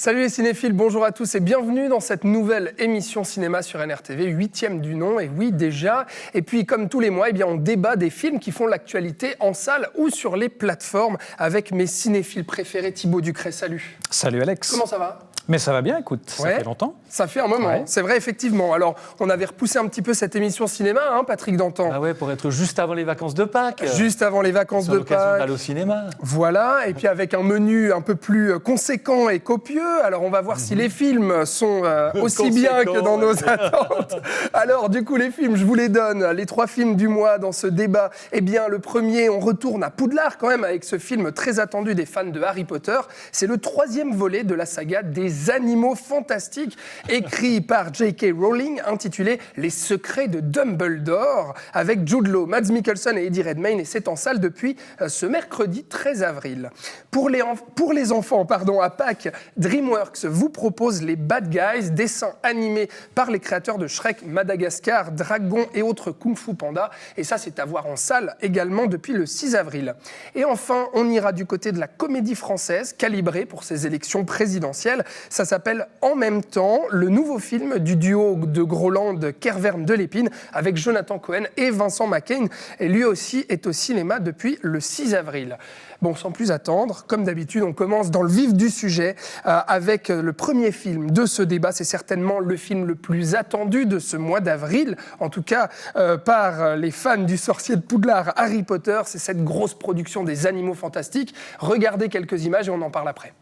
Salut les cinéphiles, bonjour à tous et bienvenue dans cette nouvelle émission cinéma sur NRTV, 8e du nom, et oui déjà. Et puis comme tous les mois, on débat des films qui font l'actualité en salle ou sur les plateformes avec mes cinéphiles préférés. Thibaut Ducret, salut. Salut Alex. Comment ça va ? Mais ça va bien, écoute, ça fait longtemps. Ça fait un moment, c'est vrai, effectivement. Alors, on avait repoussé un petit peu cette émission cinéma, Patrick Dantan. Ah ouais, pour être juste avant les vacances de Pâques. Juste avant les vacances de Pâques. D'aller au cinéma. Voilà, et puis avec un menu un peu plus conséquent et copieux. Alors, on va voir si les films sont aussi bien que dans nos attentes. Alors, du coup, les films, je vous les donne. Les 3 films du mois dans ce débat. Eh bien, le premier, on retourne à Poudlard quand même avec ce film très attendu des fans de Harry Potter. C'est le 3e volet de la saga des animaux fantastiques, écrit par J.K. Rowling, intitulé Les secrets de Dumbledore, avec Jude Law, Mads Mikkelsen et Eddie Redmayne, et c'est en salle depuis ce mercredi 13 avril. Pour les enfants, à Pâques, DreamWorks vous propose Les Bad Guys, dessin animé par les créateurs de Shrek, Madagascar, Dragon et autres Kung Fu Panda, et ça c'est à voir en salle également depuis le 6 avril. Et enfin, on ira du côté de la comédie française, calibrée pour ces élections présidentielles. Ça s'appelle En même temps, le nouveau film du duo de Groland, Kervern de Lépine, avec Jonathan Cohen et Vincent McCain. Et lui aussi est au cinéma depuis le 6 avril. Bon, sans plus attendre, comme d'habitude, on commence dans le vif du sujet avec le premier film de ce débat. C'est certainement le film le plus attendu de ce mois d'avril, en tout cas par les fans du sorcier de Poudlard, Harry Potter. C'est cette grosse production des animaux fantastiques. Regardez quelques images et on en parle après.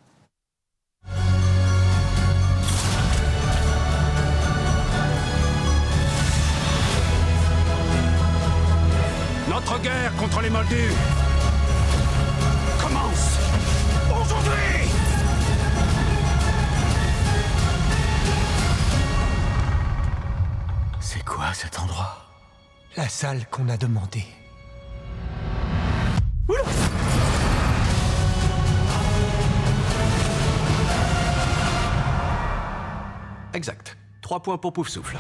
Notre guerre contre les Moldus commence aujourd'hui. C'est quoi cet endroit ? La salle qu'on a demandée. Oula ! Exact. 3 points pour Poufsouffle.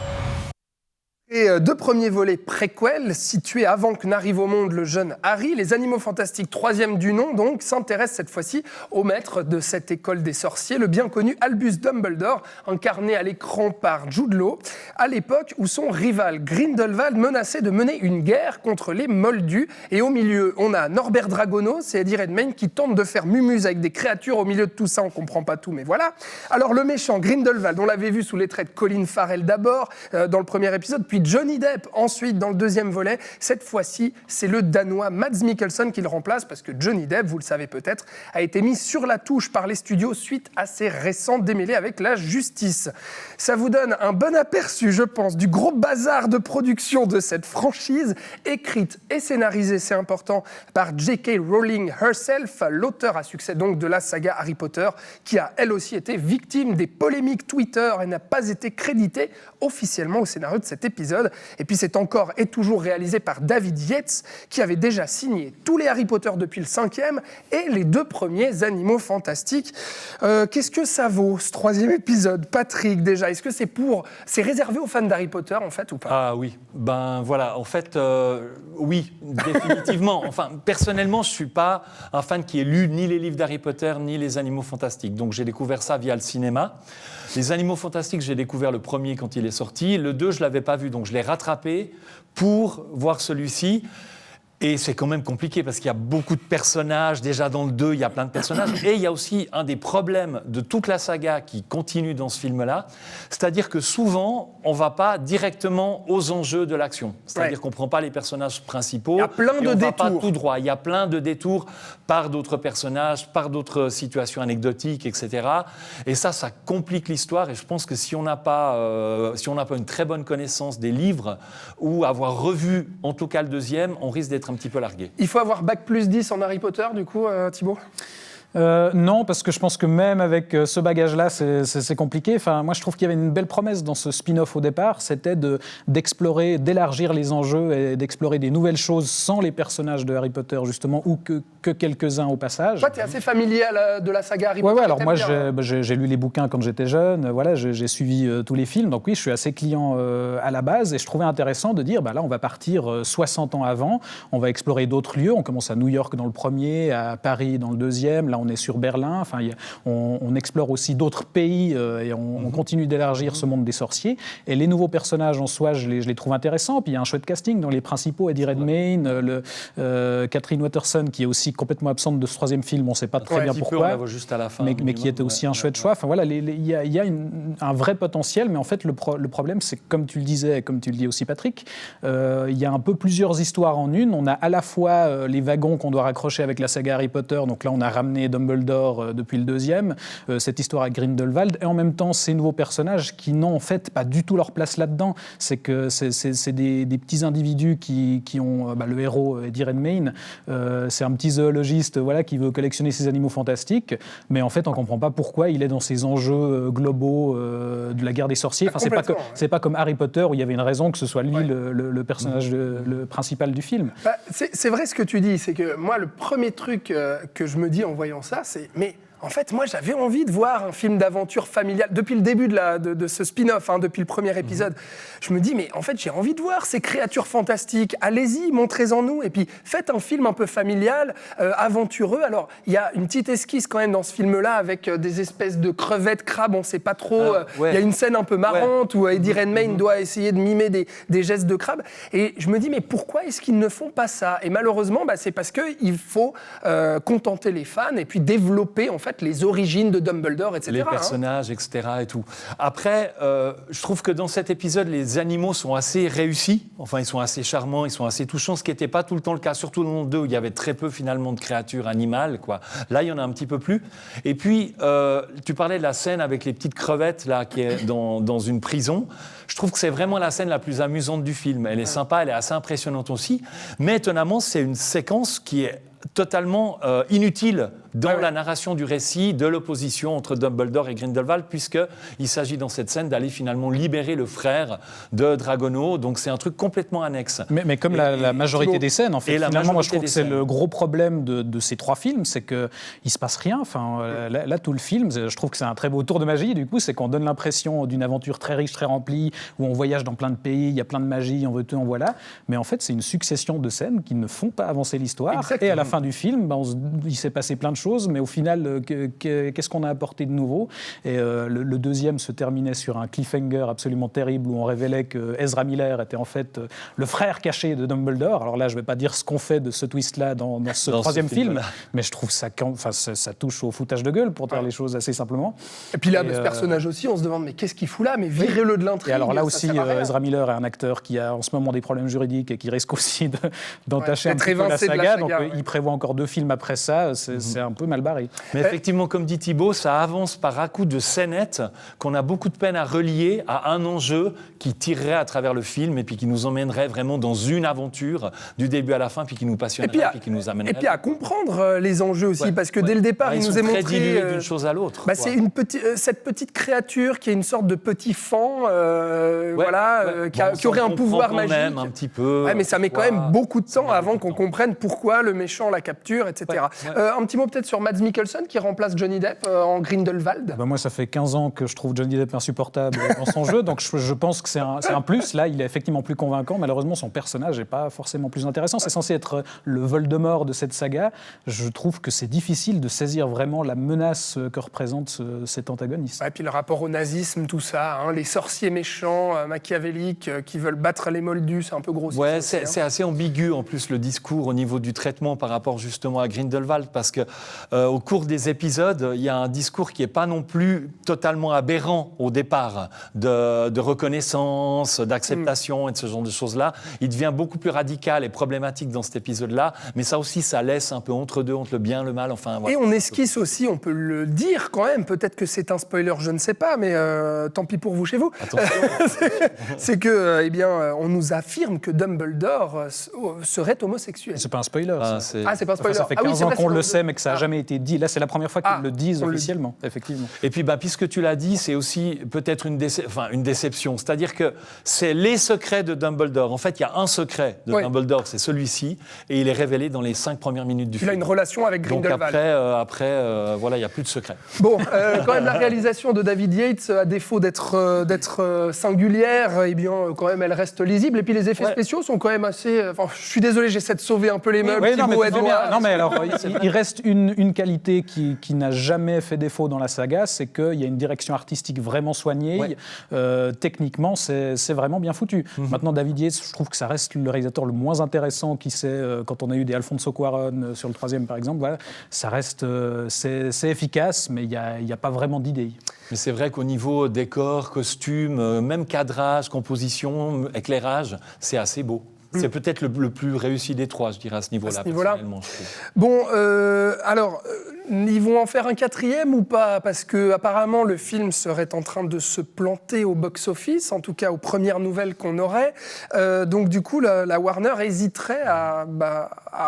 Et 2 premiers volets préquels, situés avant que n'arrive au monde le jeune Harry. Les Animaux Fantastiques, 3e du nom, donc, s'intéressent cette fois-ci au maître de cette école des sorciers, le bien connu Albus Dumbledore, incarné à l'écran par Jude Law, à l'époque où son rival Grindelwald menaçait de mener une guerre contre les Moldus. Et au milieu, on a Norbert Dragonos et Eddie Redmayne qui tentent de faire mumuse avec des créatures. Au milieu de tout ça, on comprend pas tout, mais voilà. Alors le méchant Grindelwald, on l'avait vu sous les traits de Colin Farrell d'abord, dans le premier épisode, puis Johnny Depp ensuite dans le 2e volet. Cette fois-ci, c'est le Danois Mads Mikkelsen qui le remplace parce que Johnny Depp, vous le savez peut-être, a été mis sur la touche par les studios suite à ses récents démêlés avec la justice. Ça vous donne un bon aperçu, je pense, du gros bazar de production de cette franchise, écrite et scénarisée, c'est important, par J.K. Rowling herself, l'auteur à succès donc de la saga Harry Potter, qui a elle aussi été victime des polémiques Twitter et n'a pas été créditée officiellement au scénario de cet épisode. Et puis c'est encore et toujours réalisé par David Yates, qui avait déjà signé tous les Harry Potter depuis le 5e et les 2 premiers Animaux Fantastiques. Qu'est-ce que ça vaut, ce 3e épisode, Patrick, déjà ? Est-ce que c'est réservé aux fans d'Harry Potter, en fait, ou pas ? Ah oui, ben voilà, en fait, oui, définitivement. Enfin, personnellement, je ne suis pas un fan qui ait lu ni les livres d'Harry Potter, ni les Animaux Fantastiques. Donc j'ai découvert ça via le cinéma. Les Animaux Fantastiques, j'ai découvert le premier quand il est sorti. Le 2, je ne l'avais pas vu, donc je l'ai rattrapé pour voir celui-ci. Et c'est quand même compliqué parce qu'il y a beaucoup de personnages. Déjà dans le 2, il y a plein de personnages. Et il y a aussi un des problèmes de toute la saga qui continue dans ce film-là. C'est-à-dire que souvent, on ne va pas directement aux enjeux de l'action. C'est-à-dire qu'on ne prend pas les personnages principaux. Il y a plein de on détours. va pas tout droit. Il y a plein de détours par d'autres personnages, par d'autres situations anecdotiques, etc. Et ça complique l'histoire. Et je pense que si on n'a pas une très bonne connaissance des livres ou avoir revu, en tout cas le 2e, on risque d'être un petit peu largué. Il faut avoir bac plus 10 en Harry Potter, du coup, Thibaut ? Non, parce que je pense que même avec ce bagage-là, c'est compliqué. Enfin, moi, je trouve qu'il y avait une belle promesse dans ce spin-off au départ, c'était d'explorer, d'élargir les enjeux et d'explorer des nouvelles choses sans les personnages de Harry Potter, justement, ou que quelques-uns au passage. Toi, tu es assez familier de la saga Harry Potter. Ouais, alors moi, j'ai lu les bouquins quand j'étais jeune, voilà, j'ai suivi tous les films, donc oui, je suis assez client à la base, et je trouvais intéressant de dire, là, on va partir 60 ans avant, on va explorer d'autres lieux, on commence à New York dans le premier, à Paris dans le 2e, là, là on est sur Berlin. Enfin, on explore aussi d'autres pays et on continue d'élargir ce monde des sorciers. Et les nouveaux personnages en soi, je les trouve intéressants. Puis il y a un chouette casting dans les principaux, Eddie Redmayne, Catherine Waterston, qui est aussi complètement absente de ce troisième film, on ne sait pas très bien pourquoi, on la voit juste à la fin, mais qui était aussi un chouette choix. Enfin, voilà, il y a un vrai potentiel, mais en fait le problème, c'est comme tu le disais, comme tu le dis aussi Patrick, il y a un peu plusieurs histoires en une. On a à la fois les wagons qu'on doit raccrocher avec la saga Harry Potter, donc là on a ramené Dumbledore depuis le deuxième, cette histoire avec Grindelwald, et en même temps ces nouveaux personnages qui n'ont en fait pas du tout leur place là-dedans. C'est que c'est des petits individus qui ont le héros Eddie Redmayne, c'est un petit zoologiste qui veut collectionner ces animaux fantastiques, mais en fait on ne comprend pas pourquoi il est dans ces enjeux globaux de la guerre des sorciers. Enfin, c'est pas comme Harry Potter où il y avait une raison que ce soit lui le personnage le principal du film. C'est vrai ce que tu dis, c'est que moi le premier truc que je me dis en voyant ça, c'est mais en fait, moi, j'avais envie de voir un film d'aventure familiale depuis le début de ce spin-off, depuis le premier épisode. Je me dis, mais en fait, j'ai envie de voir ces créatures fantastiques. Allez-y, montrez-en nous. Et puis, faites un film un peu familial, aventureux. Alors, il y a une petite esquisse quand même dans ce film-là avec des espèces de crevettes, crabes, on ne sait pas trop. Il y a une scène un peu marrante où Eddie Redmayne doit essayer de mimer des gestes de crabe. Et je me dis, mais pourquoi est-ce qu'ils ne font pas ça ? Et malheureusement, c'est parce qu'il faut contenter les fans et puis développer, en fait, les origines de Dumbledore, etc. Les personnages, etc. et tout. Après, je trouve que dans cet épisode, les animaux sont assez réussis. Enfin, ils sont assez charmants, ils sont assez touchants, ce qui n'était pas tout le temps le cas, surtout dans le 2, où il y avait très peu, finalement, de créatures animales, quoi. Là, il y en a un petit peu plus. Et puis, tu parlais de la scène avec les petites crevettes, là, qui est dans une prison. Je trouve que c'est vraiment la scène la plus amusante du film. Elle est sympa, elle est assez impressionnante aussi. Mais étonnamment, c'est une séquence qui est totalement inutile dans la narration du récit de l'opposition entre Dumbledore et Grindelwald, puisqu'il s'agit dans cette scène d'aller finalement libérer le frère de Dragono. Donc c'est un truc complètement annexe. Mais comme la majorité des scènes, en fait, finalement, moi je trouve que c'est le gros problème de ces trois films, c'est qu'il ne se passe rien. Enfin, là, tout le film, je trouve que c'est un très beau tour de magie, du coup, c'est qu'on donne l'impression d'une aventure très riche, très remplie, où on voyage dans plein de pays, il y a plein de magie, on veut tout, on voilà. Mais en fait, c'est une succession de scènes qui ne font pas avancer l'histoire. Exactement. Et à la fin du film, il s'est passé plein de choses, mais au final, qu'est-ce qu'on a apporté de nouveau ? Et le deuxième se terminait sur un cliffhanger absolument terrible où on révélait que Ezra Miller était en fait le frère caché de Dumbledore. Alors là, je ne vais pas dire ce qu'on fait de ce twist-là dans ce troisième film, mais je trouve ça touche au foutage de gueule, pour dire les choses assez simplement. Et puis là, ce personnage aussi, on se demande, mais qu'est-ce qu'il fout là ? Mais virez-le de l'intrigue. Et alors là aussi, Ezra Miller est un acteur qui a en ce moment des problèmes juridiques et qui risque aussi d'entacher un petit peu la saga. Donc il prévoit encore 2 films après ça, c'est un peu mal barré. Mais effectivement, comme dit Thibaut, ça avance par à-coups de scénettes qu'on a beaucoup de peine à relier à un enjeu qui tirerait à travers le film et puis qui nous emmènerait vraiment dans une aventure du début à la fin, puis qui nous passionnerait, puis qui nous amènerait. Et puis à comprendre les enjeux aussi, parce que dès le départ, il nous est montré... dilués d'une chose à l'autre. C'est cette petite créature qui est une sorte de petit fan, qui aurait un pouvoir magique. Même, un petit peu. Mais ça met quand même beaucoup de temps avant qu'on comprenne pourquoi le méchant la capture, etc. Un petit mot peut-être sur Mads Mikkelsen qui remplace Johnny Depp en Grindelwald. Moi, ça fait 15 ans que je trouve Johnny Depp insupportable dans son jeu, donc je pense que c'est un plus. Là, il est effectivement plus convaincant. Malheureusement, son personnage n'est pas forcément plus intéressant. C'est censé être le Voldemort de cette saga. Je trouve que c'est difficile de saisir vraiment la menace que représente cet antagoniste. Et puis le rapport au nazisme, tout ça, les sorciers méchants, machiavéliques, qui veulent battre les moldus, c'est un peu grossier. Ouais, c'est assez ambigu en plus le discours au niveau du traitement par rapport justement à Grindelwald, parce que au cours des épisodes, il y a un discours qui n'est pas non plus totalement aberrant au départ, de reconnaissance, d'acceptation et de ce genre de choses-là. Il devient beaucoup plus radical et problématique dans cet épisode-là, mais ça aussi, ça laisse un peu entre deux, entre le bien et le mal. Enfin, voilà. Et on esquisse aussi, on peut le dire quand même, peut-être que c'est un spoiler, je ne sais pas, mais tant pis pour vous chez vous. C'est que, on nous affirme que Dumbledore serait homosexuel. C'est pas un spoiler. C'est pas un spoiler. Ça fait 15 ans qu'on le sait, mais que ça n'a jamais été dit. Là, c'est la première fois qu'ils le disent officiellement, effectivement. Et puis, puisque tu l'as dit, c'est aussi peut-être une déception. C'est-à-dire que c'est les secrets de Dumbledore. En fait, il y a un secret de Dumbledore, c'est celui-ci, et il est révélé dans les 5 premières minutes du film. Il a une relation avec Grindelwald. Donc après, il n'y a plus de secret. Bon, quand même, la réalisation de David Yates, à défaut d'être singulière, quand même, elle reste lisible. Et puis, les effets spéciaux sont quand même assez... je suis désolé, j'essaie de sauver un peu les meubles. Non, mais alors, il reste une une qualité qui n'a jamais fait défaut dans la saga, c'est qu'il y a une direction artistique vraiment soignée. Techniquement, c'est vraiment bien foutu. Maintenant, David Yates, je trouve que ça reste le réalisateur le moins intéressant qui sait, quand on a eu des Alfonso Cuarón sur le 3e, par exemple, voilà, ça reste, c'est efficace, mais il n'y a pas vraiment d'idée. Mais c'est vrai qu'au niveau décor, costume, même cadrage, composition, éclairage, c'est assez beau. C'est peut-être le plus réussi des 3, je dirais, à ce niveau-là. Personnellement, je trouve. Bon, alors, ils vont en faire un 4e ou pas? Parce qu'apparemment, le film serait en train de se planter au box-office, en tout cas aux premières nouvelles qu'on aurait. Donc, du coup, la Warner hésiterait à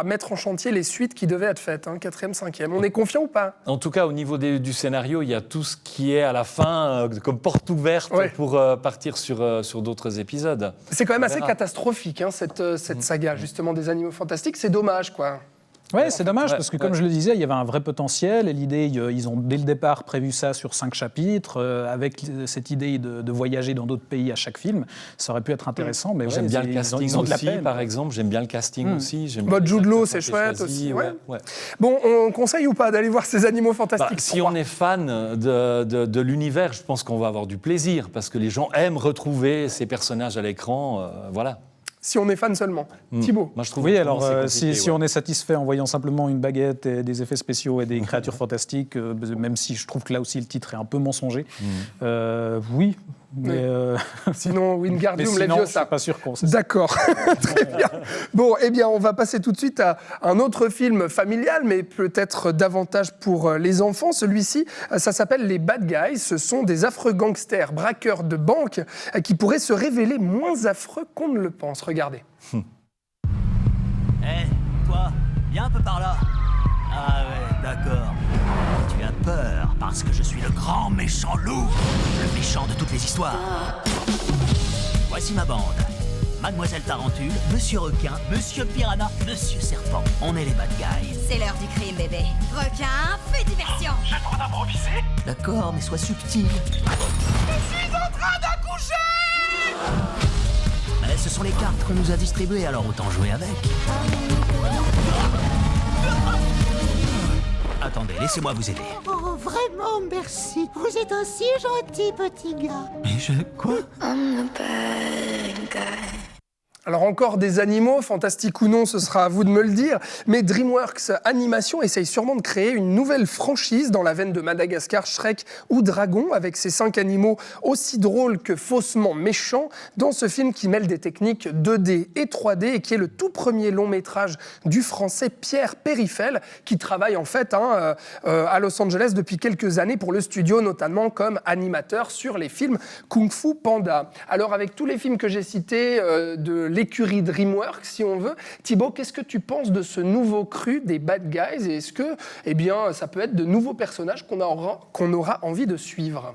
mettre en chantier les suites qui devaient être faites, 4e, 5e. On est confiant ou pas? En tout cas, au niveau du scénario, il y a tout ce qui est à la fin comme porte ouverte pour partir sur d'autres épisodes. C'est quand même assez catastrophique, cette saga, justement, des Animaux Fantastiques. C'est dommage, quoi. Oui, c'est dommage, parce que comme je le disais, il y avait un vrai potentiel, et l'idée, ils ont dès le départ prévu ça sur 5 chapitres, avec cette idée de voyager dans d'autres pays à chaque film. Ça aurait pu être intéressant, mais j'aime bien le casting ils ont de la aussi, peine. par exemple. J'aime bien le casting aussi. Jude Law, c'est chouette aussi. Bon, on conseille ou pas d'aller voir ces Animaux Fantastiques? Si on est fan de l'univers, je pense qu'on va avoir du plaisir, parce que les gens aiment retrouver ces personnages à l'écran, voilà. Si on est fan seulement. Thibaut? Moi, je trouve alors si on est satisfait en voyant simplement une baguette et des effets spéciaux et des créatures fantastiques, même si je trouve que là aussi le titre est un peu mensonger, oui. Mais sinon, Wingardium Leviosa. Je ne suis pas sûr qu'on sait ça. D'accord, très bien. Bon, eh bien, on va passer tout de suite à un autre film familial, mais peut-être davantage pour les enfants. Celui-ci, ça s'appelle Les Bad Guys. Ce sont des affreux gangsters, braqueurs de banques, qui pourraient se révéler moins affreux qu'on ne le pense. Regardez. Toi, viens un peu par là. Ah ouais, d'accord. Tu as peur parce que je suis le grand méchant loup, le méchant de toutes les histoires. Voici ma bande. Mademoiselle Tarentule, Monsieur Requin, Monsieur Piranha, Monsieur Serpent. On est les bad guys. C'est l'heure du crime, bébé. Requin, fais diversion. J'ai le droit d'improviser. D'accord, mais sois subtil. Je suis en train d'accoucher! Mais ce sont les cartes qu'on nous a distribuées, alors autant jouer avec. Attendez, laissez-moi vous aider. Oh, vraiment, merci. Vous êtes un si gentil petit gars. Mais quoi? Alors encore des animaux, fantastiques ou non, ce sera à vous de me le dire, mais DreamWorks Animation essaye sûrement de créer une nouvelle franchise dans la veine de Madagascar, Shrek ou Dragon, avec ces 5 animaux aussi drôles que faussement méchants, dans ce film qui mêle des techniques 2D et 3D et qui est le tout premier long métrage du français Pierre Périfel, qui travaille en fait à Los Angeles depuis quelques années pour le studio, notamment comme animateur sur les films Kung Fu Panda. Alors avec tous les films que j'ai cités de l'écurie DreamWorks, si on veut. Thibaut, qu'est-ce que tu penses de ce nouveau cru des Bad Guys? Et est-ce que ça peut être de nouveaux personnages qu'on aura envie de suivre?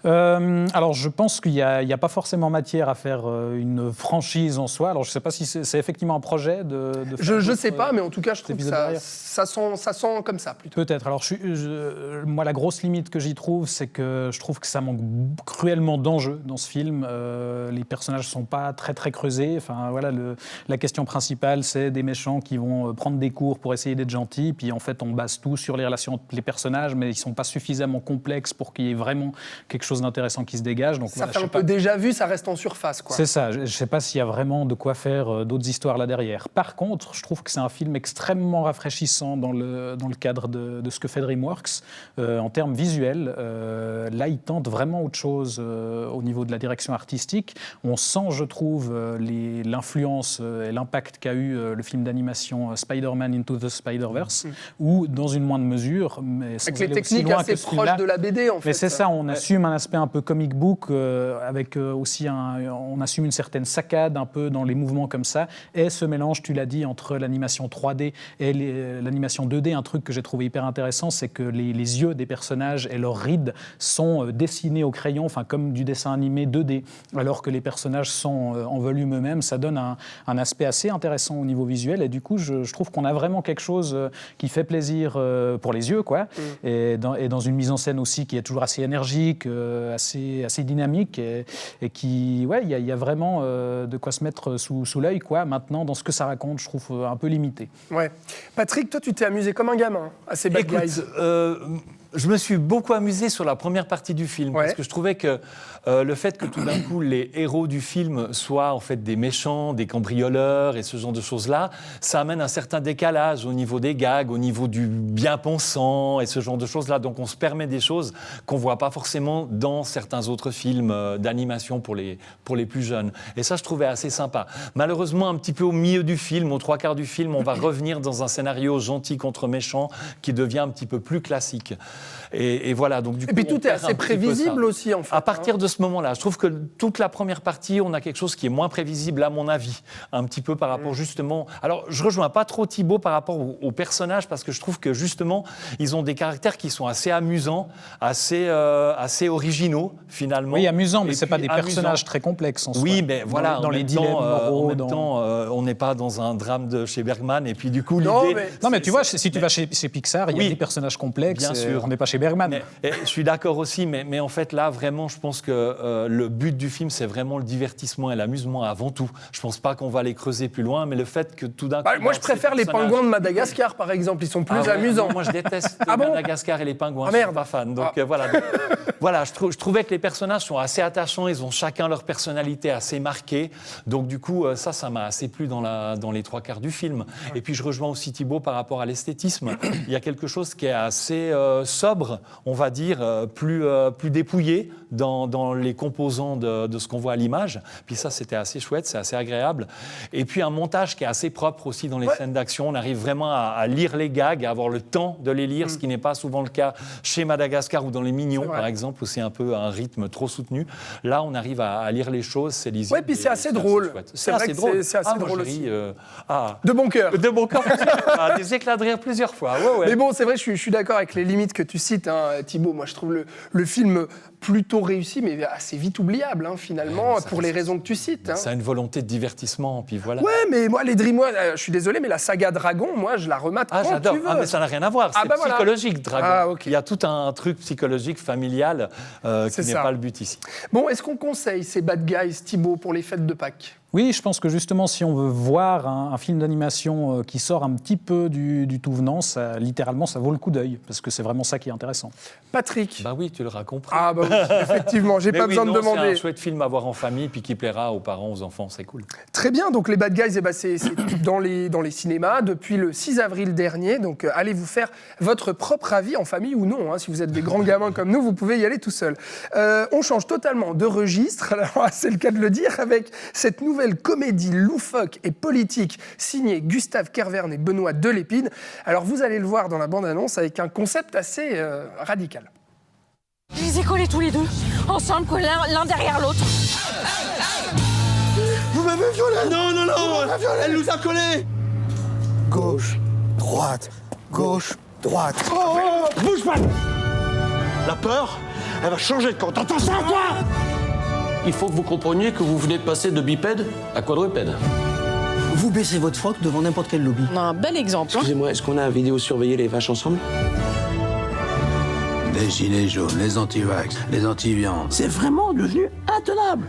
Alors, je pense qu'il n'y a pas forcément matière à faire une franchise en soi. Alors, je ne sais pas si c'est effectivement un projet de faire je ne sais pas, mais en tout cas, je trouve que ça sent comme ça, plutôt. Peut-être. Alors, moi, la grosse limite que j'y trouve, c'est que je trouve que ça manque cruellement d'enjeux dans ce film. Les personnages ne sont pas très, très creusés. Enfin, voilà, la question principale, c'est des méchants qui vont prendre des cours pour essayer d'être gentils. Puis, en fait, on base tout sur les relations entre les personnages, mais ils ne sont pas suffisamment complexes pour qu'il y ait vraiment quelque chose d'intéressant qui se dégage. Donc, ça fait un peu déjà vu, ça reste en surface, quoi. C'est ça. Je ne sais pas s'il y a vraiment de quoi faire d'autres histoires là derrière. Par contre, je trouve que c'est un film extrêmement rafraîchissant dans le cadre de ce que fait DreamWorks. En termes visuels, là, ils tentent vraiment autre chose au niveau de la direction artistique. On sent, je trouve, l'influence et l'impact qu'a eu le film d'animation Spider-Man Into the Spider-Verse, ou dans une moindre mesure, mais sans avec les aller aussi techniques loin assez que celui-là. proches de la BD, en fait. Mais c'est ça, on assume un aspect un peu comic book, avec aussi on assume une certaine saccade un peu dans les mouvements comme ça, et ce mélange, tu l'as dit, entre l'animation 3D et l'animation 2D, un truc que j'ai trouvé hyper intéressant, c'est que les yeux des personnages et leurs rides sont dessinés au crayon, enfin comme du dessin animé 2D, alors que les personnages sont en volume eux-mêmes. Ça donne un aspect assez intéressant au niveau visuel, et du coup, je trouve qu'on a vraiment quelque chose qui fait plaisir pour les yeux, quoi, et dans une mise en scène aussi qui est toujours assez énergique, assez dynamique et qui, ouais, il y a vraiment de quoi se mettre sous l'œil, quoi. Maintenant, dans ce que ça raconte, je trouve un peu limité. Ouais. Patrick, toi, tu t'es amusé comme un gamin à ces Bad Guys. Je me suis beaucoup amusé sur la première partie du film, parce que je trouvais que le fait que tout d'un coup les héros du film soient en fait des méchants, des cambrioleurs et ce genre de choses-là, ça amène un certain décalage au niveau des gags, au niveau du bien-pensant et ce genre de choses-là. Donc on se permet des choses qu'on ne voit pas forcément dans certains autres films d'animation pour les plus jeunes. Et ça, je trouvais assez sympa. Malheureusement, un petit peu au milieu du film, aux 3/4 du film, on va revenir dans un scénario gentil contre méchant qui devient un petit peu plus classique. Et voilà, donc du coup, et puis tout est assez prévisible aussi, en fait. À partir de ce moment-là, je trouve que toute la première partie, on a quelque chose qui est moins prévisible, à mon avis, un petit peu par rapport justement... Alors, je rejoins pas trop Thibaut par rapport aux personnages, parce que je trouve que justement, ils ont des caractères qui sont assez amusants, assez originaux, finalement. Oui, amusants, mais c'est pas des personnages très complexes en soi. Oui, mais voilà, dans les dilemmes moraux. En même temps, on n'est pas dans un drame de chez Bergman, et puis du coup, Non, l'idée... mais tu vois, si tu vas chez Pixar, il y a des personnages complexes. Bien sûr. On n'est pas chez Bergman. Je suis d'accord aussi, mais en fait, là, vraiment, je pense que le but du film, c'est vraiment le divertissement et l'amusement avant tout. Je ne pense pas qu'on va les creuser plus loin, mais le fait que tout d'un coup... moi, je préfère les pingouins de Madagascar, par exemple. Ils sont plus amusants. Non, moi, je déteste Madagascar et les pingouins. Je ne suis pas fan. Donc, voilà, je trouvais que les personnages sont assez attachants. Ils ont chacun leur personnalité assez marquée. Donc, du coup, ça m'a assez plu dans les 3/4 du film. Et puis, je rejoins aussi Thibaut par rapport à l'esthétisme. Il y a quelque chose qui est assez sobre, on va dire, plus dépouillé dans les composants de ce qu'on voit à l'image. Puis ça, c'était assez chouette, c'est assez agréable. Et puis un montage qui est assez propre aussi dans les scènes d'action. On arrive vraiment à lire les gags, à avoir le temps de les lire, ce qui n'est pas souvent le cas chez Madagascar ou dans Les Mignons, par exemple, où c'est un peu un rythme trop soutenu. Là, on arrive à lire les choses, c'est lisible. Oui, puis c'est assez drôle. C'est assez drôle. C'est assez drôle aussi. De bon cœur. De bon cœur. Des éclats de rire plusieurs fois. Ouais. Mais bon, c'est vrai, je suis d'accord avec les limites que tu cites, hein, Thibaut. Moi, je trouve le film plutôt réussi, mais assez vite oubliable, hein, finalement, pour les raisons que tu cites. Hein. Ça a une volonté de divertissement, puis voilà. Ouais, mais moi, les DreamWorks, je suis désolé, mais la saga Dragon, moi, je la remate quand j'adore. tu veux. Mais ça n'a rien à voir, c'est psychologique, Dragon. Okay. Il y a tout un truc psychologique, familial, qui n'est pas le but ici. Bon, est-ce qu'on conseille ces Bad Guys, Thibaut, pour les fêtes de Pâques ? Oui, je pense que justement, si on veut voir un film d'animation qui sort un petit peu du tout venant, littéralement, ça vaut le coup d'œil, parce que c'est vraiment ça qui est intéressant. Patrick ? Bah oui, tu l'auras compris. Ah bah oui, effectivement, j'ai pas besoin de demander. C'est un chouette film à voir en famille, puis qui plaira aux parents, aux enfants, c'est cool. Très bien, donc les Bad Guys, c'est dans les cinémas depuis le 6 avril dernier, donc allez vous faire votre propre avis en famille ou non, hein, si vous êtes des grands gamins comme nous, vous pouvez y aller tout seul. On change totalement de registre, alors c'est le cas de le dire, avec cette nouvelle comédie loufoque et politique signée Gustave Kervern et Benoît Delépine. Alors vous allez le voir dans la bande-annonce avec un concept assez radical. Je les ai collés tous les deux, ensemble, collés l'un derrière l'autre. Vous m'avez violé! Non, elle nous a collés! Gauche, droite, gauche, droite. Oh, bouge pas! La peur, elle va changer de camp. T'entends ça, toi? Il faut que vous compreniez que vous venez de passer de bipède à quadrupède. Vous baissez votre froc devant n'importe quel lobby. On a un bel exemple. Excusez-moi, est-ce qu'on a vidéo surveiller les vaches ensemble? Les gilets jaunes, les anti-vax, les anti-viande. C'est vraiment devenu intenable.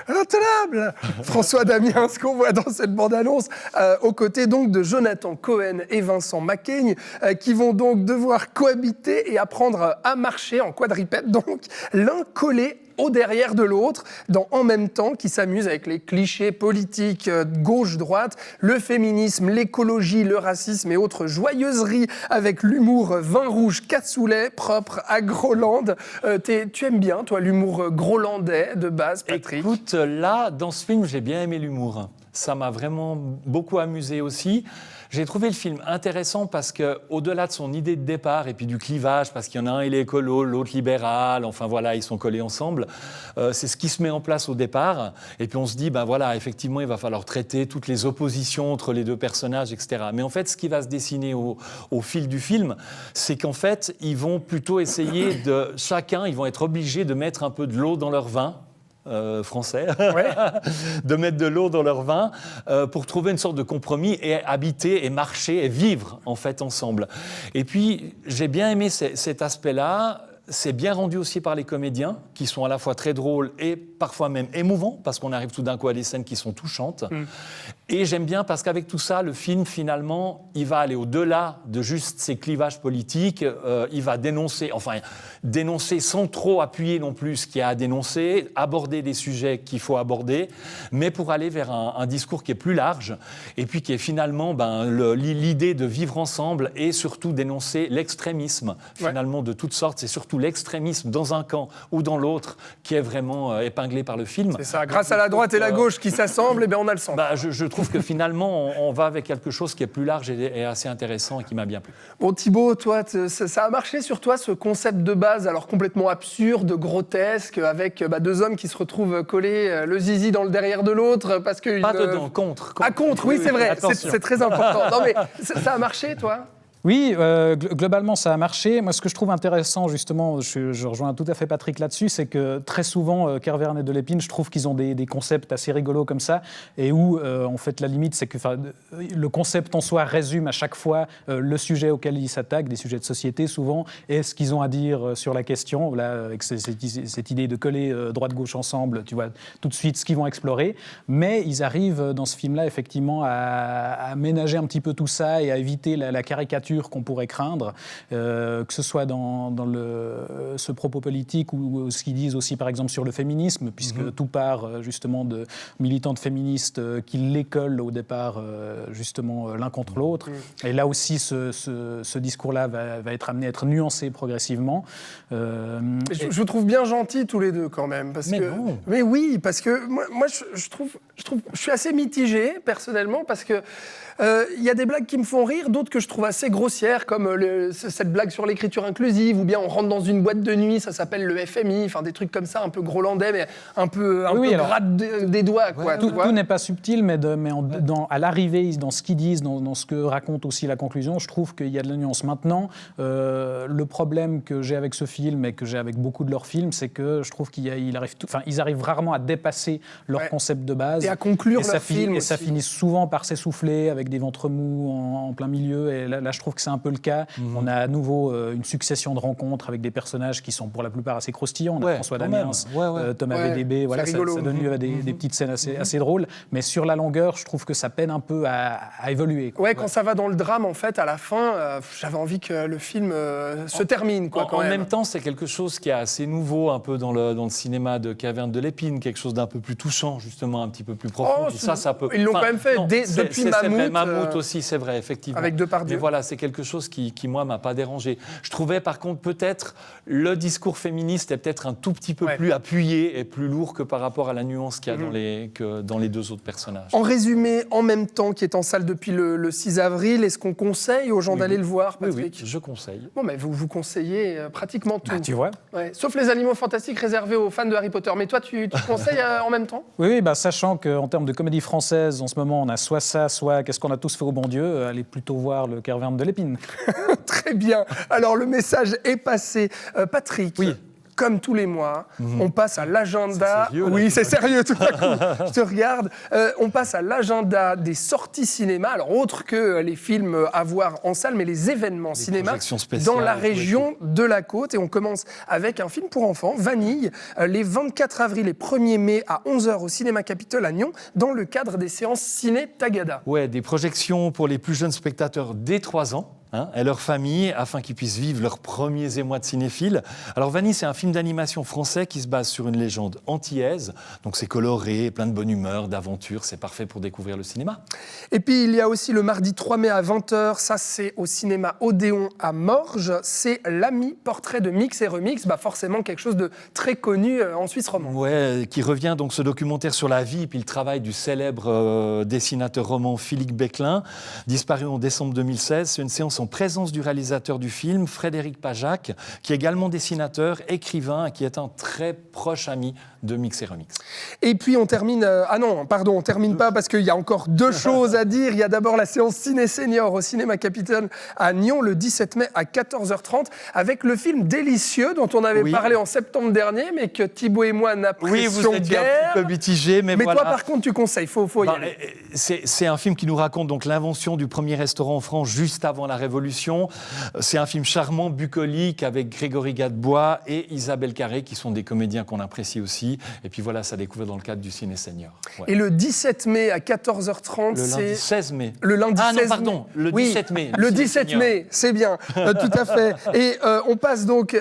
Intenable. François Damiens, ce qu'on voit dans cette bande-annonce, aux côtés donc de Jonathan Cohen et Vincent Macaigne, qui vont donc devoir cohabiter et apprendre à marcher en quadripède, donc l'un collé au derrière de l'autre, En même temps, qui s'amuse avec les clichés politiques gauche-droite, le féminisme, l'écologie, le racisme et autres joyeuseries, avec l'humour vin rouge cassoulet propre à Groland. Tu aimes bien, toi, l'humour grolandais de base, Patrick? Écoute, là, dans ce film, j'ai bien aimé l'humour. Ça m'a vraiment beaucoup amusé aussi. J'ai trouvé le film intéressant parce qu'au-delà de son idée de départ et puis du clivage, parce qu'il y en a un, il est écolo, l'autre libéral, enfin voilà, ils sont collés ensemble, c'est ce qui se met en place au départ. Et puis on se dit, ben voilà, effectivement, il va falloir traiter toutes les oppositions entre les deux personnages, etc. Mais en fait, ce qui va se dessiner au fil du film, c'est qu'en fait, ils vont plutôt essayer ils vont être obligés de mettre un peu de l'eau dans leur vin. Français, de mettre de l'eau dans leur vin pour trouver une sorte de compromis et habiter et marcher et vivre en fait ensemble. Et puis j'ai bien aimé cet aspect-là. c'est bien rendu aussi par les comédiens, qui sont à la fois très drôles et parfois même émouvants, parce qu'on arrive tout d'un coup à des scènes qui sont touchantes. Et j'aime bien parce qu'avec tout ça, le film, finalement, il va aller au-delà de juste ces clivages politiques. Il va dénoncer sans trop appuyer non plus ce qu'il y a à dénoncer, aborder des sujets qu'il faut aborder, mais pour aller vers un discours qui est plus large, et puis qui est finalement l'idée de vivre ensemble et surtout dénoncer l'extrémisme, finalement, de toutes sortes. C'est surtout l'extrémisme dans un camp ou dans l'autre qui est vraiment épinglé par le film. C'est ça, grâce à la droite et la gauche qui s'assemblent, on a le sens. Je trouve que finalement, on va avec quelque chose qui est plus large et assez intéressant et qui m'a bien plu. Bon, Thibaut, toi, ça a marché sur toi, ce concept de base, alors complètement absurde, grotesque, avec deux hommes qui se retrouvent collés, le zizi dans le derrière de l'autre, parce que... Pas dedans, contre. Ah, contre, oui, c'est vrai, c'est très important. Non, mais ça a marché, toi ? Oui, globalement, ça a marché. Moi, ce que je trouve intéressant, justement, je rejoins tout à fait Patrick là-dessus, c'est que très souvent, Kervern et Delépine, je trouve qu'ils ont des concepts assez rigolos comme ça, et où, en fait, la limite, c'est que le concept en soi résume à chaque fois le sujet auquel ils s'attaquent, des sujets de société souvent, et ce qu'ils ont à dire sur la question, là, avec cette idée de coller droite-gauche ensemble, tu vois tout de suite ce qu'ils vont explorer. Mais ils arrivent, dans ce film-là, effectivement, à ménager un petit peu tout ça et à éviter la caricature qu'on pourrait craindre, que ce soit dans ce propos politique ou ce qu'ils disent aussi, par exemple, sur le féminisme, puisque tout part justement de militantes féministes qui l'écolent au départ, justement, l'un contre l'autre. Et là aussi, ce discours-là va être amené à être nuancé progressivement. Je vous trouve bien gentils tous les deux, quand même. Mais oui, parce que moi je suis assez mitigé, personnellement, parce que y a des blagues qui me font rire, d'autres que je trouve assez grossières, comme cette blague sur l'écriture inclusive, ou bien on rentre dans une boîte de nuit, ça s'appelle le FMI, enfin des trucs comme ça, un peu grolandais, mais un peu gratte des doigts. Quoi, tout n'est pas subtil, mais à l'arrivée, dans ce qu'ils disent, dans ce que raconte aussi la conclusion, je trouve qu'il y a de la nuance. Maintenant, le problème que j'ai avec ce film et que j'ai avec beaucoup de leurs films, c'est que je trouve ils arrivent rarement à dépasser leur concept de base. Et à conclure leur film. Et ça finit souvent par s'essouffler avec des ventres mous en plein milieu. Et là, je trouve que c'est un peu le cas. On a à nouveau une succession de rencontres avec des personnages qui sont pour la plupart assez croustillants. On a François Damiens, Thomas VDB, voilà, ça donne lieu à des petites scènes assez drôles. Mais sur la longueur, je trouve que ça peine un peu à évoluer. Quand ça va dans le drame, en fait, à la fin, j'avais envie que le film se termine. En même temps, c'est quelque chose qui est assez nouveau, un peu dans le cinéma de Kervern Delépine, quelque chose d'un peu plus touchant, justement, un petit peu plus profond. Ça peut... Ils l'ont quand même fait depuis Mammouth aussi, c'est vrai, effectivement. Avec Depardieu. Mais voilà, c'est quelque chose qui, moi, m'a pas dérangé. Je trouvais, par contre, peut-être le discours féministe est peut-être un tout petit peu plus appuyé et plus lourd que par rapport à la nuance qu'il y a dans les deux autres personnages. En résumé, En même temps, qui est en salle depuis le 6 avril, est-ce qu'on conseille aux gens d'aller le voir, Patrick ? Oui, je conseille. Bon, mais vous conseillez pratiquement tout. Tu vois. Sauf les animaux fantastiques réservés aux fans de Harry Potter. Mais toi, tu conseilles En même temps ? Oui, sachant qu'en termes de comédie française, en ce moment, on a soit ça, soit Qu'est-ce qu'on a tous fait au bon Dieu, allez plutôt voir le Kervern Delépine. Très bien. Alors, le message est passé. Patrick. Oui. Comme tous les mois, on passe à l'agenda... C'est sérieux tout à coup, je te regarde. On passe à l'agenda des sorties cinéma, alors autre que les films à voir en salle, mais les événements cinéma dans la région de la Côte. Et on commence avec un film pour enfants, Vanille, les 24 avril et 1er mai à 11h au Cinéma Capitole à Nyon, dans le cadre des séances Ciné Tagada. Ouais, des projections pour les plus jeunes spectateurs dès 3 ans. Et leur famille, afin qu'ils puissent vivre leurs premiers émois de cinéphiles. Alors Vanille, c'est un film d'animation français qui se base sur une légende antillaise. Donc c'est coloré, plein de bonne humeur, d'aventure, c'est parfait pour découvrir le cinéma. Et puis il y a aussi le mardi 3 mai à 20h, ça c'est au cinéma Odéon à Morges, c'est L'ami, portrait de Mix et Remix, forcément quelque chose de très connu en Suisse romande. Ouais, qui revient donc ce documentaire sur la vie et puis le travail du célèbre dessinateur roman Philippe Beclin, disparu en décembre 2016. C'est une séance en présence du réalisateur du film, Frédéric Pajac, qui est également dessinateur, écrivain et qui est un très proche ami de Mix et Remix. Et puis on termine... on termine pas parce qu'il y a encore 2 choses à dire. Il y a d'abord la séance Ciné Senior au Cinéma Capitole à Nyon le 17 mai à 14h30 avec le film Délicieux dont on avait parlé en septembre dernier mais que Thibaut et moi n'apprécions vous êtes guère. Un petit peu mitigé, mais voilà. Toi par contre tu conseilles, faut y aller. C'est un film qui nous raconte donc l'invention du premier restaurant en France juste avant la Révolution Révolution. C'est un film charmant, bucolique, avec Grégory Gadebois et Isabelle Carré, qui sont des comédiens qu'on apprécie aussi. Et puis voilà, ça découvre dans le cadre du Ciné Senior. Ouais. Et le 17 mai à 14h30, le lundi 16 mai. Le lundi 16 mai. Non, pardon, le 17 mai. Le 17 mai, c'est bien, tout à fait. Et on passe donc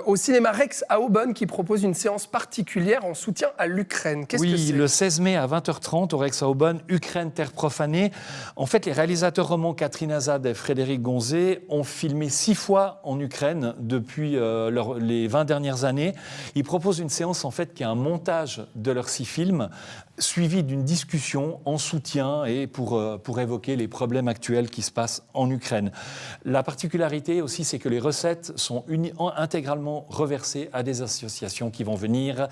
au cinéma Rex à Aubonne qui propose une séance particulière en soutien à l'Ukraine. Qu'est-ce que c'est ? Oui, le 16 mai à 20h30 au Rex à Aubonne, Ukraine, terre profanée. En fait, les réalisateurs romans Catherine Azad et Frédéric Gonzé ont filmé 6 fois en Ukraine depuis les 20 dernières années. Ils proposent une séance en fait qui est un montage de leurs 6 films, suivi d'une discussion en soutien et pour évoquer les problèmes actuels qui se passent en Ukraine. La particularité aussi, c'est que les recettes sont intégralement reversées à des associations qui vont venir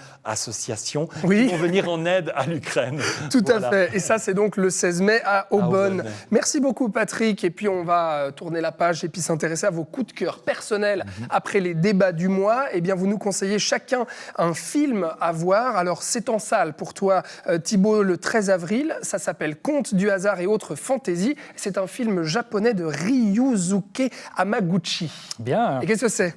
en aide à l'Ukraine. Tout à fait. Et ça, c'est donc le 16 mai à Aubonne. Merci beaucoup, Patrick. Et puis, on va tourner la page et puis s'intéresser à vos coups de cœur personnels après les débats du mois. Eh bien, vous nous conseillez chacun un film à voir. Alors, c'est en salle pour toi, Thibaut, le 13 avril. Ça s'appelle Contes du hasard et autres fantaisies. C'est un film japonais de Ryusuke Hamaguchi. Bien. Et qu'est-ce que c'est ?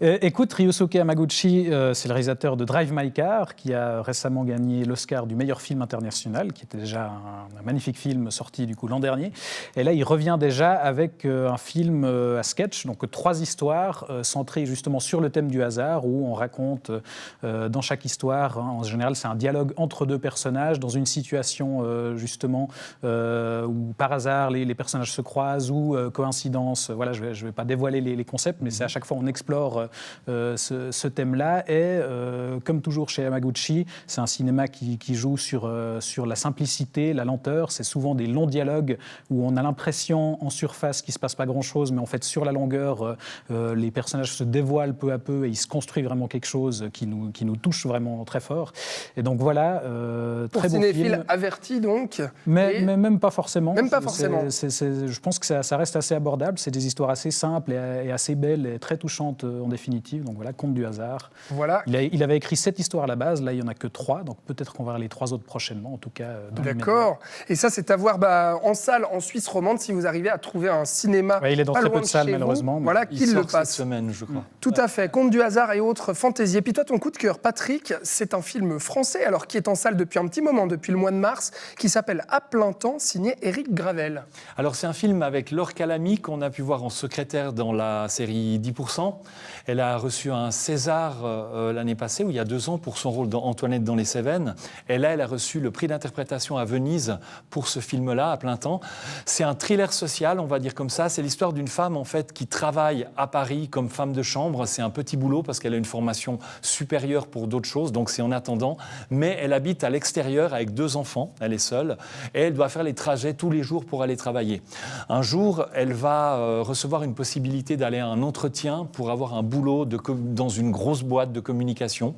Écoute, Ryusuke Hamaguchi, c'est le réalisateur de Drive My Car, qui a récemment gagné l'Oscar du meilleur film international, qui était déjà un magnifique film sorti du coup l'an dernier. Et là, il revient déjà avec un film à sketch, donc 3 histoires centrées justement sur le thème du hasard, où on raconte dans chaque histoire, en général, c'est un dialogue entre 2 personnages dans une situation justement où par hasard les personnages se croisent ou coïncidence. Voilà, je vais pas dévoiler les concepts, mais c'est à chaque fois on explore ce thème-là. Et comme toujours chez Hamaguchi, c'est un cinéma qui joue sur la simplicité, la lenteur. C'est souvent des longs dialogues où on a l'impression en surface qu'il ne se passe pas grand-chose, mais en fait sur la longueur, les personnages se dévoilent peu à peu et il se construit vraiment quelque chose qui nous touche vraiment très fort. Et donc voilà, pour très beau cinéphile film. averti donc. Mais même pas forcément. Même pas forcément. Je pense que ça reste assez abordable. C'est des histoires assez simples et assez belles et très touchantes en définitive. Donc voilà, Contes du hasard. Voilà. Il avait écrit 7 histoires à la base. Là, il n'y en a que 3. Donc peut-être qu'on verra les 3 autres prochainement, en tout cas. D'accord. Et ça, c'est à voir en salle en Suisse romande si vous arrivez à trouver un cinéma. Ouais, il est dans pas très loin peu de salles, malheureusement. Voilà, qu'il le passe. Cette semaine, je crois. Tout à fait. Contes du hasard et autres fantaisies. Et puis toi, ton coup de cœur, Patrick, c'est un film français, alors qui est en salle depuis un petit moment, depuis le mois de mars, qui s'appelle À plein temps, signé Éric Gravel. Alors c'est un film avec Laure Calamy qu'on a pu voir en secrétaire dans la série 10%. Elle a reçu un César l'année passée, ou il y a 2 ans, pour son rôle dans Antoinette dans les Cévennes. Et là, elle a reçu le prix d'interprétation à Venise pour ce film-là, À plein temps. C'est un thriller social, on va dire comme ça. C'est l'histoire d'une femme, en fait, qui travaille à Paris comme femme de chambre. C'est un petit boulot parce qu'elle a une formation supérieure pour d'autres choses, donc c'est en attendant. Mais elle habite à l'extérieur avec 2 enfants, elle est seule, et elle doit faire les trajets tous les jours pour aller travailler. Un jour, elle va recevoir une possibilité d'aller à un entretien pour avoir un boulot dans une grosse boîte de communication.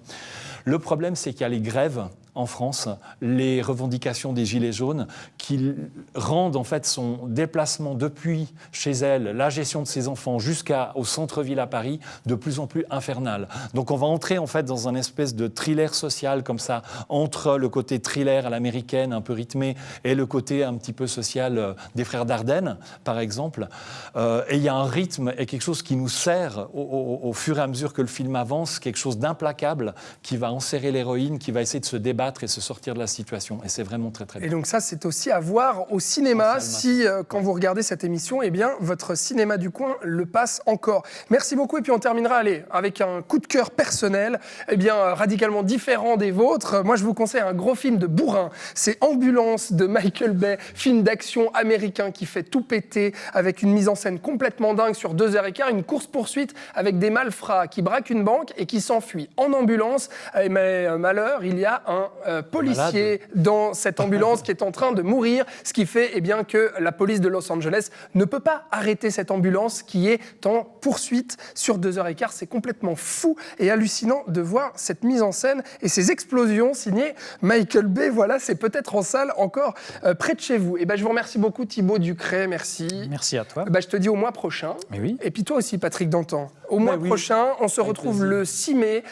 Le problème, c'est qu'il y a les grèves en France, les revendications des Gilets jaunes qui rendent en fait son déplacement depuis chez elle, la gestion de ses enfants jusqu'au centre-ville à Paris, de plus en plus infernal. Donc on va entrer en fait dans un espèce de thriller social comme ça, entre le côté thriller à l'américaine, un peu rythmé, et le côté un petit peu social des Frères Dardenne, par exemple. Et il y a un rythme et quelque chose qui nous sert au fur et à mesure que le film avance, quelque chose d'implacable qui va enserrer l'héroïne, qui va essayer de se débattre et se sortir de la situation. Et c'est vraiment très, très bien. Et donc ça, c'est aussi à voir au cinéma si, quand vous regardez cette émission, eh bien, votre cinéma du coin le passe encore. Merci beaucoup. Et puis on terminera, avec un coup de cœur personnel, eh bien, radicalement différent des vôtres. Moi, je vous conseille un gros film de bourrin. C'est Ambulance de Michael Bay, film d'action américain qui fait tout péter, avec une mise en scène complètement dingue sur 2h15, une course-poursuite avec des malfrats qui braquent une banque et qui s'enfuient en ambulance. Mais malheur, il y a un policier dans cette ambulance qui est en train de mourir, ce qui fait eh bien, que la police de Los Angeles ne peut pas arrêter cette ambulance qui est en poursuite sur 2h15. C'est complètement fou et hallucinant de voir cette mise en scène et ces explosions signées Michael Bay. Voilà, c'est peut-être en salle encore près de chez vous. Et ben, je vous remercie beaucoup Thibaut Ducret, merci. Merci à toi. Ben, je te dis au mois prochain. Mais oui. Et puis toi aussi Patrick Dantan. Au mois prochain, on se retrouve le 6 mai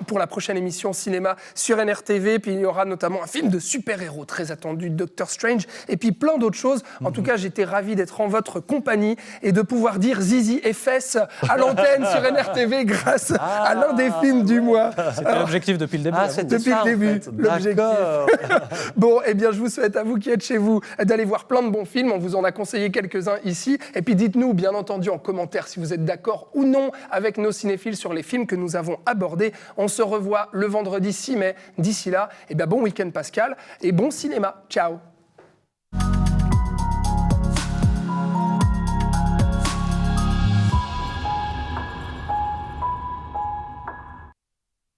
pour la prochaine émission cinéma sur NRTV. TV, puis il y aura notamment un film de super-héros très attendu, Doctor Strange, et puis plein d'autres choses. En tout cas, j'étais ravi d'être en votre compagnie et de pouvoir dire zizi et fesses à l'antenne sur NRTV grâce à l'un des films du mois. C'était l'objectif depuis le début. Depuis le début, l'objectif. Bon, eh bien, je vous souhaite à vous qui êtes chez vous d'aller voir plein de bons films. On vous en a conseillé quelques-uns ici. Et puis dites-nous, bien entendu, en commentaire si vous êtes d'accord ou non avec nos cinéphiles sur les films que nous avons abordés. On se revoit le vendredi 6 mai. D'ici là, eh bien, bon week-end Pascal et bon cinéma. Ciao.